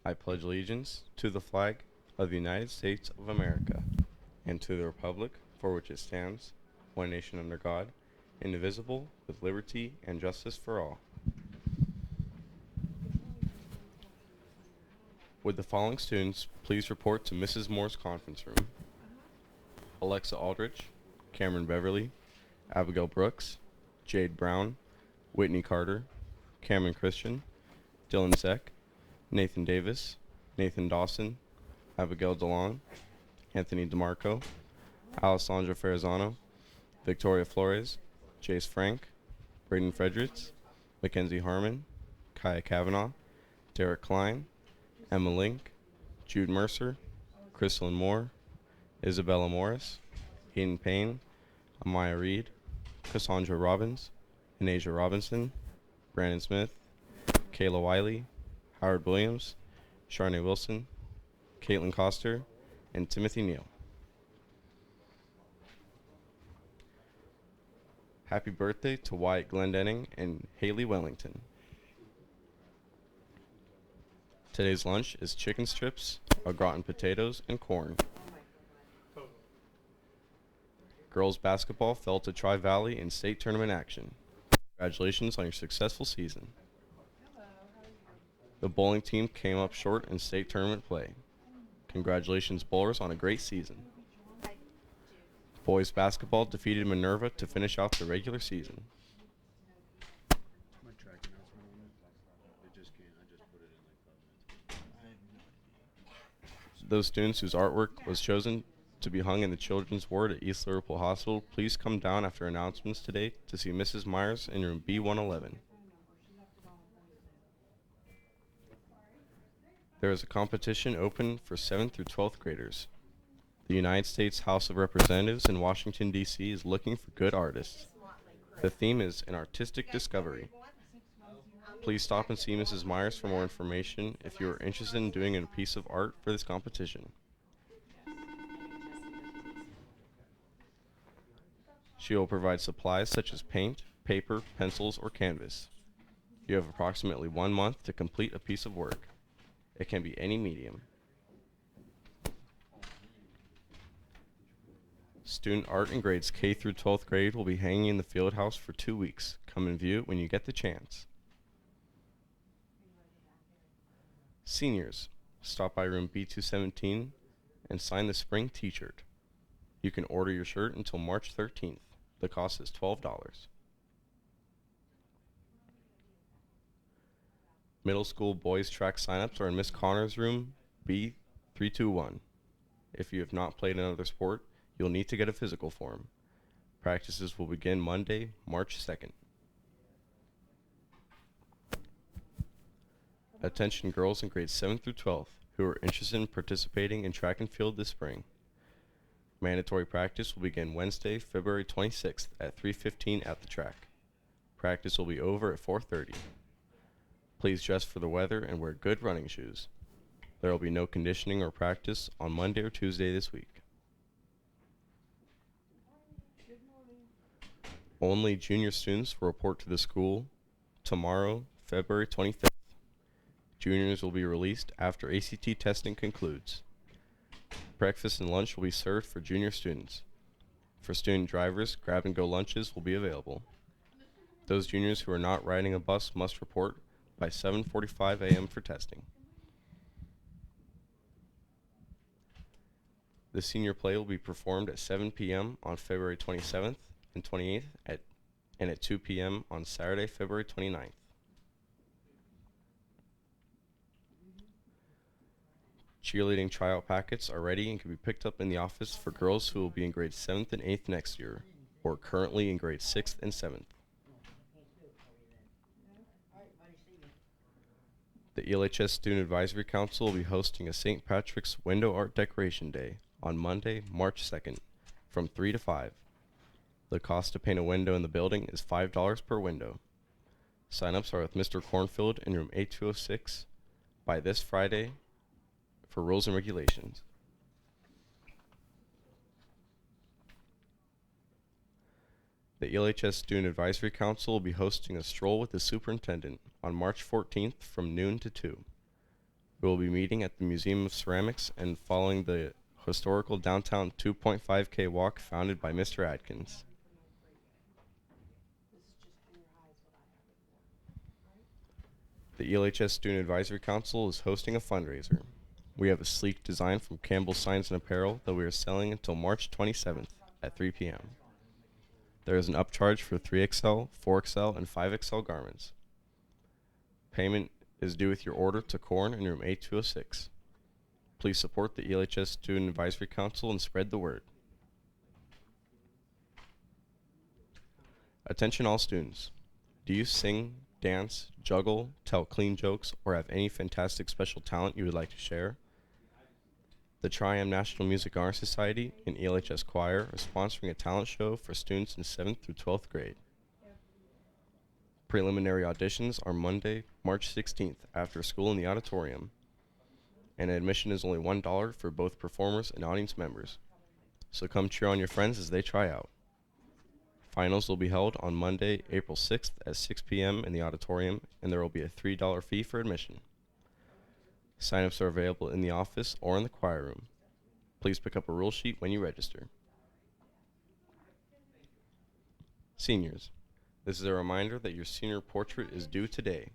I pledge allegiance to the flag of the United States of America and to the republic for which it stands, one nation under God, indivisible, with liberty and justice for all. Would the following students please report to Mrs. Moore's conference room? Alexa Aldrich, Cameron Beverly, Abigail Brooks, Jade Brown, Whitney Carter, Cameron Christian, Dylan Zeck, Nathan Davis, Nathan Dawson, Abigail DeLong, Anthony DeMarco, Alessandra Ferrazano, Victoria Flores, Jace Frank, Braden Fredericks, Mackenzie Harmon, Kaya Kavanaugh, Derek Klein, Emma Link, Jude Mercer, Crystalyn Moore, Isabella Morris, Ian Payne, Amaya Reed, Cassandra Robbins, Anasia Robinson, Brandon Smith, Kayla Wiley, Howard Williams, Sharnay Wilson, Caitlin Coster, and Timothy Neal. Happy birthday to Wyatt Glendenning and Haley Wellington. Today's lunch is chicken strips, au gratin potatoes, and corn. Girls basketball fell to Tri-Valley in state tournament action. Congratulations on your successful season. The bowling team came up short in state tournament play. Congratulations, bowlers, on a great season. Boys basketball defeated Minerva to finish out the regular season. Those students whose artwork was chosen to be hung in the children's ward at East Liverpool Hospital, please come down after announcements today to see Mrs. Myers in room B111. There is a competition open for 7th through 12th graders. The United States House of Representatives in Washington, D.C. is looking for good artists. The theme is an artistic discovery. Please stop and see Mrs. Myers for more information if you are interested in doing a piece of art for this competition. She will provide supplies such as paint, paper, pencils, or canvas. You have approximately 1 month to complete a piece of work. It can be any medium. Student art in grades K through 12th grade will be hanging in the field house for 2 weeks. Come and view it when you get the chance. Seniors, stop by room B217 and sign the spring t-shirt. You can order your shirt until March 13th. The cost is $12. Middle school boys track signups are in Miss Connor's room B321. If you have not played another sport, you'll need to get a physical form. Practices will begin Monday, March 2nd. Attention girls in grades 7 through 12 who are interested in participating in track and field this spring. Mandatory practice will begin Wednesday, February 26th at 3:15 at the track. Practice will be over at 4:30. Please dress for the weather and wear good running shoes. There will be no conditioning or practice on Monday or Tuesday this week. Only junior students will report to the school tomorrow, February 25th. Juniors will be released after ACT testing concludes. Breakfast and lunch will be served for junior students. For student drivers, grab-and-go lunches will be available. Those juniors who are not riding a bus must report by 7:45 a.m. for testing. The senior play will be performed at 7 p.m. on February 27th and 28th and at 2 p.m. on Saturday, February 29th. Cheerleading tryout packets are ready and can be picked up in the office for girls who will be in grades 7th and 8th next year, or currently in grades 6th and 7th. The ELHS Student Advisory Council will be hosting a St. Patrick's Window Art Decoration Day on Monday, March 2nd, from 3 to 5. The cost to paint a window in the building is $5 per window. Sign-ups are with Mr. Cornfield in room 8206 by this Friday for rules and regulations. The ELHS Student Advisory Council will be hosting a stroll with the superintendent on March 14th from noon to 2. We will be meeting at the Museum of Ceramics and following the historical downtown 2.5K walk founded by Mr. Adkins. The ELHS Student Advisory Council is hosting a fundraiser. We have a sleek design from Campbell Signs and Apparel that we are selling until March 27th at 3 p.m. There is an upcharge for 3XL, 4XL, and 5XL garments. Payment is due with your order to Corn in room 8206. Please support the ELHS Student Advisory Council and spread the word. Attention all students. Do you sing, dance, juggle, tell clean jokes, or have any fantastic special talent you would like to share? The Tri-Am National Music Honor Society and ELHS Choir are sponsoring a talent show for students in 7th through 12th grade. Preliminary auditions are Monday, March 16th after school in the auditorium, and admission is only $1 for both performers and audience members. So come cheer on your friends as they try out. Finals will be held on Monday, April 6th at 6 p.m. in the auditorium, and there will be a $3 fee for admission. Sign-ups are available in the office or in the choir room. Please pick up a rule sheet when you register. Seniors, this is a reminder that your senior portrait is due today.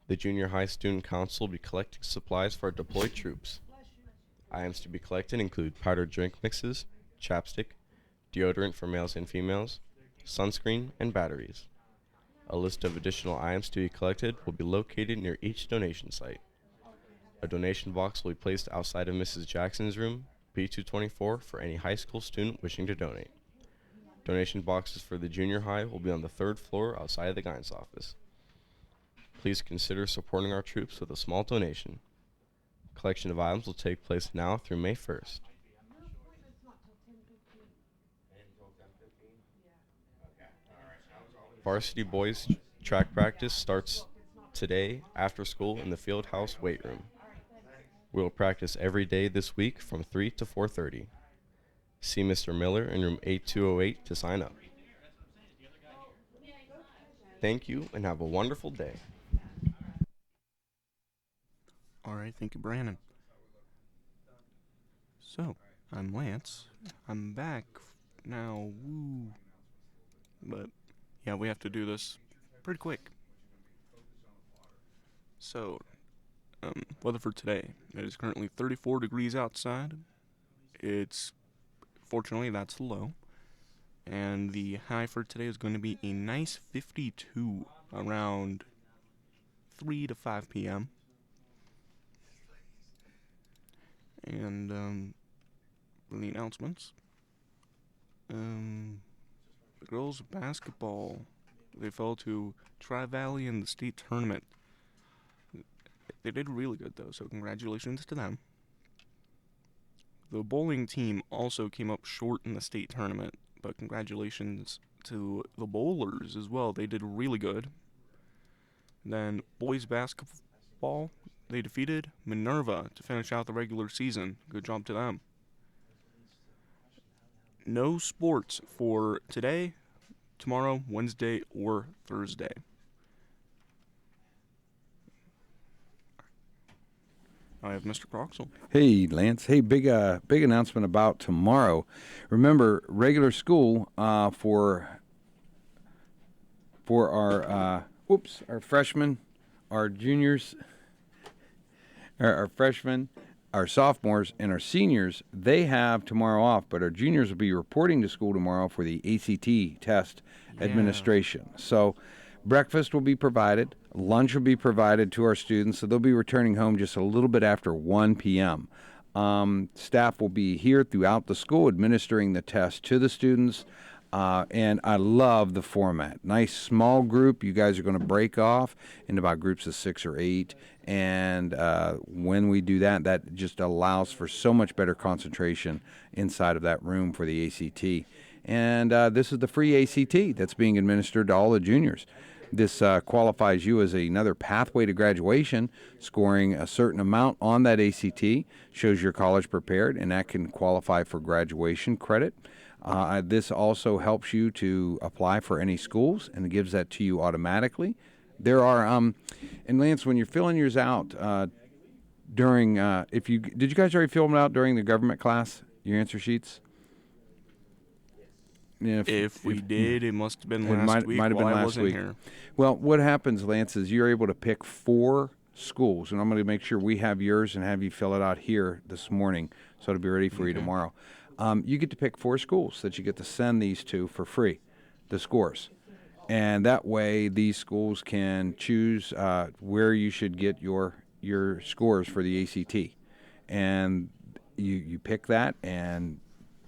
The Junior High Student Council will be collecting supplies for our deployed troops. Items to be collected include powdered drink mixes, chapstick, deodorant for males and females, sunscreen, and batteries. A list of additional items to be collected will be located near each donation site. A donation box will be placed outside of Mrs. Jackson's room, B224, for any high school student wishing to donate. Donation boxes for the junior high will be on the 3rd floor outside of the guidance office. Please consider supporting our troops with a small donation. Collection of items will take place now through May 1st. Varsity boys track practice starts today after school in the field house weight room. We will practice every day this week from 3 to 4:30. See Mr. Miller in room 8208 to sign up. Thank you and have a wonderful day. All right, thank you, Brandon. So, I'm Lance. I'm back now. Woo. But, yeah, we have to do this pretty quick. So, weather for today. It is currently 34 degrees outside. Fortunately, that's low. And the high for today is going to be a nice 52 around 3 to 5 p.m. And, for the announcements, the girls' basketball, they fell to Tri-Valley in the state tournament. They did really good, though, so congratulations to them. The bowling team also came up short in the state tournament, but congratulations to the bowlers as well. They did really good. Then boys' basketball, they defeated Minerva to finish out the regular season. Good job to them. No sports for today, tomorrow, Wednesday, or Thursday. I have Mr. Croxall. Hey, Lance. Hey, big announcement about tomorrow. Remember, regular school for our freshmen, our juniors, our freshmen, our sophomores, and our seniors, they have tomorrow off, but our juniors will be reporting to school tomorrow for the ACT test administration. So breakfast will be provided, lunch will be provided to our students, so they'll be returning home just a little bit after 1 p.m. Staff will be here throughout the school administering the test to the students, and I love the format. Nice small group. You guys are going to break off into about groups of 6 or 8, and when we do that, that just allows for so much better concentration inside of that room for the ACT. And this is the free ACT that's being administered to all the juniors. This qualifies you as another pathway to graduation. Scoring a certain amount on that ACT shows you're college prepared, and that can qualify for graduation credit. This also helps you to apply for any schools and gives that to you automatically. There are and Lance, when you're filling yours out during if you did you guys already fill them out during the government class? Your answer sheets. Yeah, If we did, it must have been It last week might have while been I last wasn't week. here. Well, what happens, Lance, is you're able to pick 4 schools, and I'm going to make sure we have yours and have you fill it out here this morning, so it'll be ready for you Okay. tomorrow. You get to pick 4 schools that you get to send these to for free, the scores, and that way these schools can choose where you should get your scores for the ACT, and you pick that, and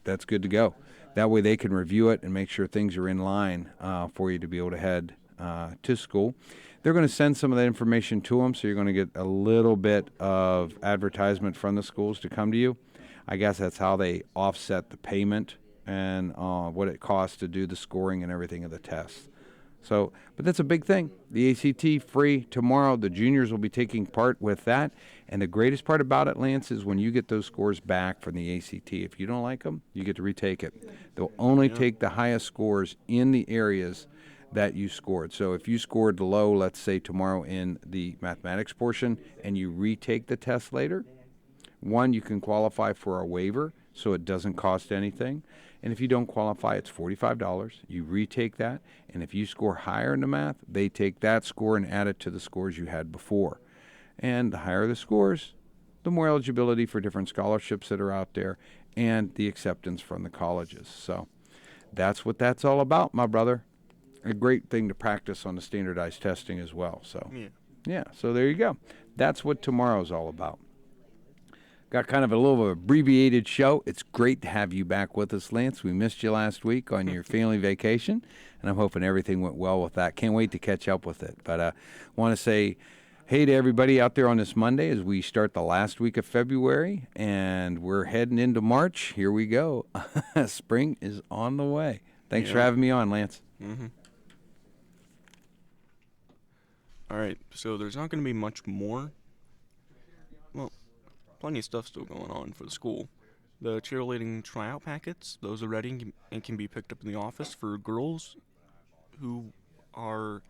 that's good to go. That way they can review it and make sure things are in line for you to be able to head to school. They're going to send some of that information to them, so you're going to get a little bit of advertisement from the schools to come to you. I guess that's how they offset the payment and what it costs to do the scoring and everything of the tests. So, but that's a big thing. The ACT free tomorrow. The juniors will be taking part with that. And the greatest part about it, Lance, is when you get those scores back from the ACT. If you don't like them, you get to retake it. They'll only take the highest scores in the areas that you scored. So if you scored low, let's say tomorrow in the mathematics portion, and you retake the test later, one, you can qualify for a waiver, so it doesn't cost anything. And if you don't qualify, it's $45. You retake that, and if you score higher in the math, they take that score and add it to the scores you had before. And the higher the scores, the more eligibility for different scholarships that are out there and the acceptance from the colleges. So that's what that's all about, my brother. A great thing to practice on the standardized testing as well. So, yeah, so there you go. That's what tomorrow's all about. Got kind of a little abbreviated show. It's great to have you back with us, Lance. We missed you last week on your family vacation, and I'm hoping everything went well with that. Can't wait to catch up with it. But want to say hey to everybody out there on this Monday as we start the last week of February, and we're heading into March. Here we go. Spring is on the way. Thanks for having me on, Lance. Mm-hmm. All right, so there's not going to be much more. Well, plenty of stuff still going on for the school. The cheerleading tryout packets, those are ready and can be picked up in the office for girls who are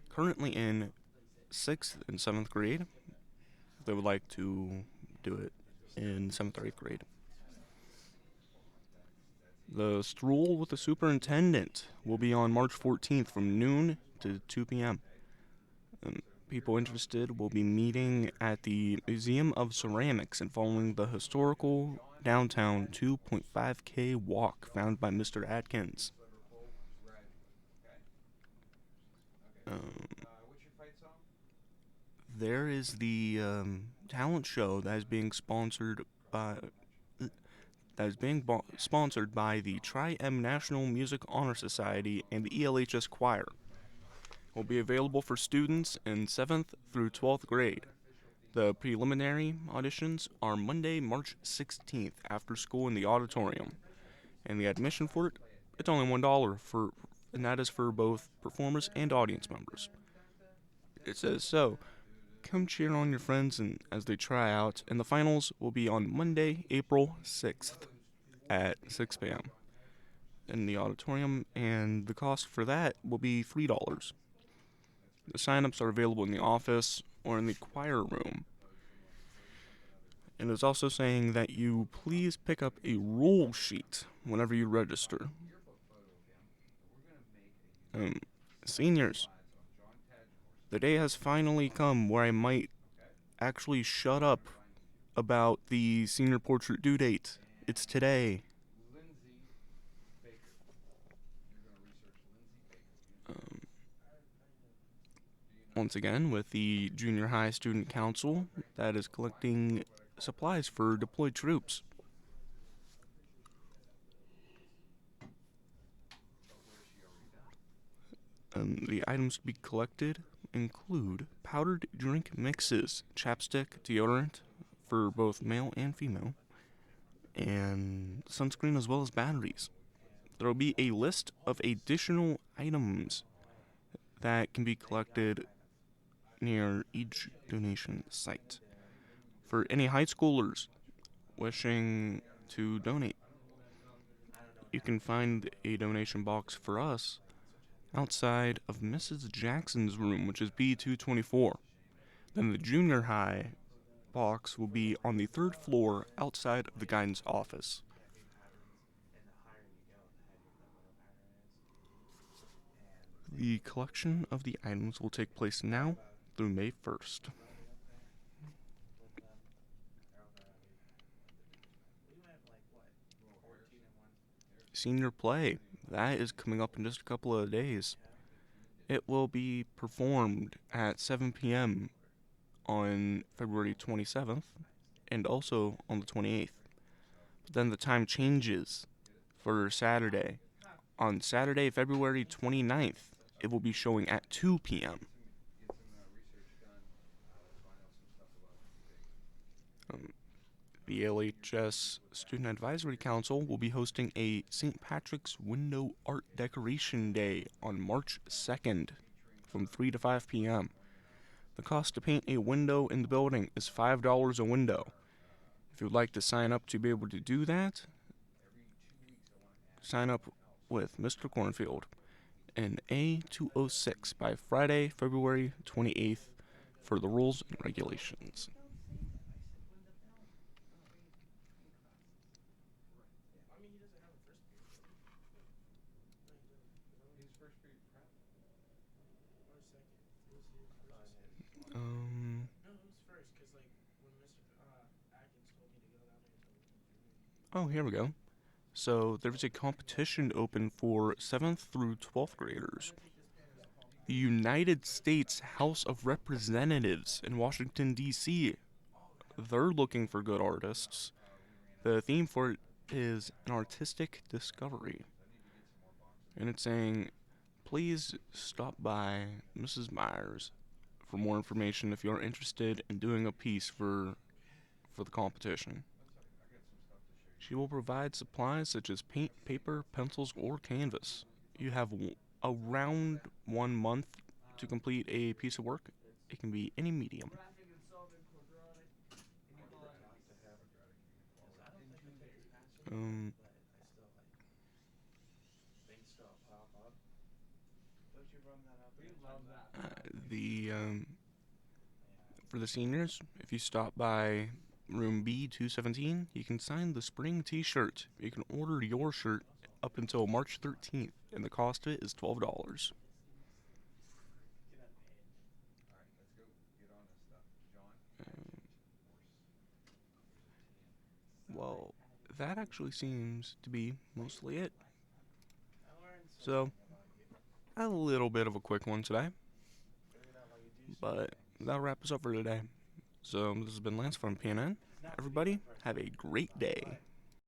currently in 6th and 7th grade. If they would like to do it in 7th or 8th grade. The stroll with the superintendent will be on March 14th from noon to 2 p.m. People interested will be meeting at the Museum of Ceramics and following the historical downtown 2.5K walk found by Mr. Atkins. There is the talent show that is being sponsored by the Tri-M National Music Honor Society and the ELHS Choir. Will be available for students in 7th through 12th grade. The preliminary auditions are Monday, March 16th after school in the auditorium. And the admission for it, it's only $1 and that is for both performers and audience members. It says so. Come cheer on your friends as they try out, and the finals will be on Monday, April 6th at 6 p.m. in the auditorium, and the cost for that will be $3. The sign-ups are available in the office or in the choir room. And it's also saying that you please pick up a roll sheet whenever you register. Seniors, the day has finally come where I might actually shut up about the senior portrait due date. It's today. Once again, with the Junior High Student Council that is collecting supplies for deployed troops. The items to be collected include powdered drink mixes, chapstick, deodorant for both male and female, and sunscreen as well as batteries. There will be a list of additional items that can be collected near each donation site. For any high schoolers wishing to donate, you can find a donation box for us outside of Mrs. Jackson's room, which is B224. Then the junior high box will be on the third floor outside of the guidance office. The collection of the items will take place now through May 1st. Senior play, that is coming up in just a couple of days. It will be performed at 7 p.m. on February 27th and also on the 28th. But then the time changes for Saturday. On Saturday, February 29th, it will be showing at 2 p.m. The LHS Student Advisory Council will be hosting a St. Patrick's Window Art Decoration Day on March 2nd from 3 to 5 p.m. The cost to paint a window in the building is $5 a window. If you would like to sign up to be able to do that, sign up with Mr. Cornfield in A206 by Friday, February 28th for the rules and regulations. Oh, here we go. So there's a competition open for 7th through 12th graders. The United States House of Representatives in Washington, D.C. They're looking for good artists. The theme for it is an artistic discovery. And it's saying, please stop by Mrs. Myers for more information if you're interested in doing a piece for the competition. She will provide supplies such as paint, paper, pencils, or canvas. You have around 1 month to complete a piece of work. It can be any medium. For the seniors, if you stop by room B217, you can sign the spring t-shirt. You can order your shirt up until March 13th, and the cost of it is $12. Well, that actually seems to be mostly it. So, a little bit of a quick one today, but that'll wrap us up for today. So, this has been Lance from PNN. Everybody, have a great day.